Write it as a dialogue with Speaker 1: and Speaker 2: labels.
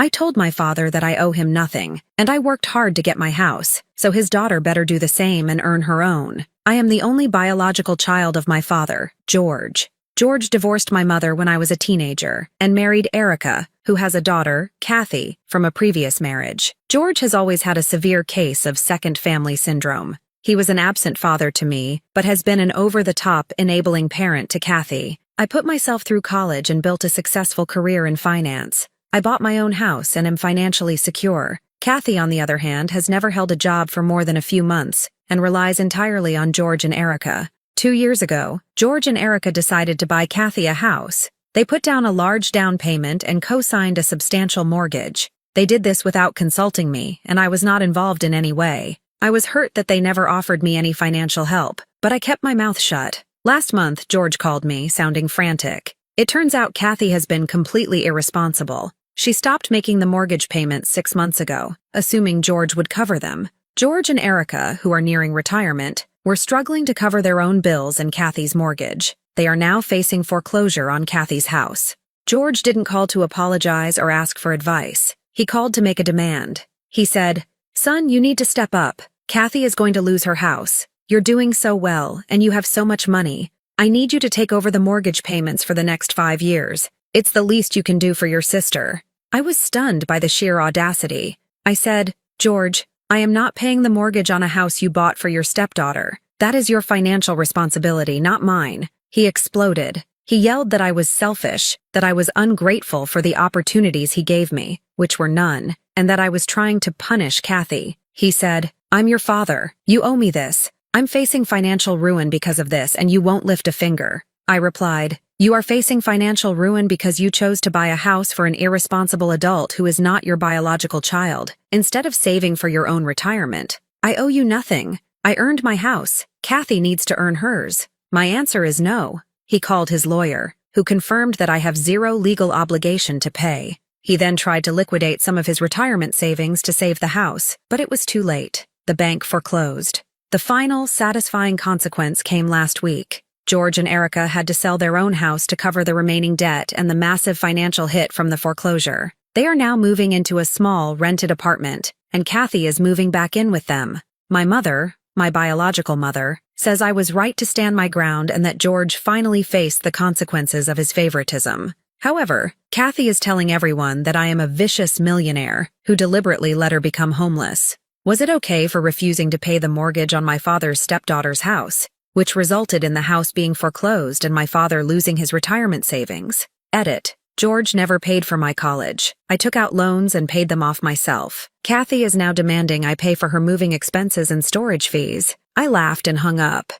Speaker 1: I told my father that I owe him nothing, and I worked hard to get my house, so his daughter better do the same and earn her own. I am the only biological child of my father, George. George divorced my mother when I was a teenager and married Erica, who has a daughter, Kathy, from a previous marriage. George has always had a severe case of second family syndrome. He was an absent father to me, but has been an over-the-top enabling parent to Kathy. I put myself through college and built a successful career in finance. I bought my own house and am financially secure. Kathy, on the other hand, has never held a job for more than a few months and relies entirely on George and Erica. 2 years ago, George and Erica decided to buy Kathy a house. They put down a large down payment and co-signed a substantial mortgage. They did this without consulting me, and I was not involved in any way. I was hurt that they never offered me any financial help, but I kept my mouth shut. Last month, George called me, sounding frantic. It turns out Kathy has been completely irresponsible. She stopped making the mortgage payments 6 months ago, assuming George would cover them. George and Erica, who are nearing retirement, were struggling to cover their own bills and Kathy's mortgage. They are now facing foreclosure on Kathy's house. George didn't call to apologize or ask for advice. He called to make a demand. He said, "Son, you need to step up. Kathy is going to lose her house. You're doing so well, and you have so much money. I need you to take over the mortgage payments for the next 5 years. It's the least you can do for your sister." I was stunned by the sheer audacity. I said, "George, I am not paying the mortgage on a house you bought for your stepdaughter. That is your financial responsibility, not mine." He exploded. He yelled that I was selfish, that I was ungrateful for the opportunities he gave me, which were none, and that I was trying to punish Kathy. He said, "I'm your father. You owe me this. I'm facing financial ruin because of this, and you won't lift a finger." I replied, "You are facing financial ruin because you chose to buy a house for an irresponsible adult who is not your biological child, instead of saving for your own retirement. I owe you nothing. I earned my house. Kathy needs to earn hers." My answer is no. He called his lawyer, who confirmed that I have zero legal obligation to pay. He then tried to liquidate some of his retirement savings to save the house, but it was too late. The bank foreclosed. The final, satisfying consequence came last week. George and Erica had to sell their own house to cover the remaining debt and the massive financial hit from the foreclosure. They are now moving into a small, rented apartment, and Kathy is moving back in with them. My mother, my biological mother, says I was right to stand my ground and that George finally faced the consequences of his favoritism. However, Kathy is telling everyone that I am a vicious millionaire who deliberately let her become homeless. Was it okay for refusing to pay the mortgage on my father's stepdaughter's house, which resulted in the house being foreclosed and my father losing his retirement savings? Edit. George never paid for my college. I took out loans and paid them off myself. Kathy is now demanding I pay for her moving expenses and storage fees. I laughed and hung up.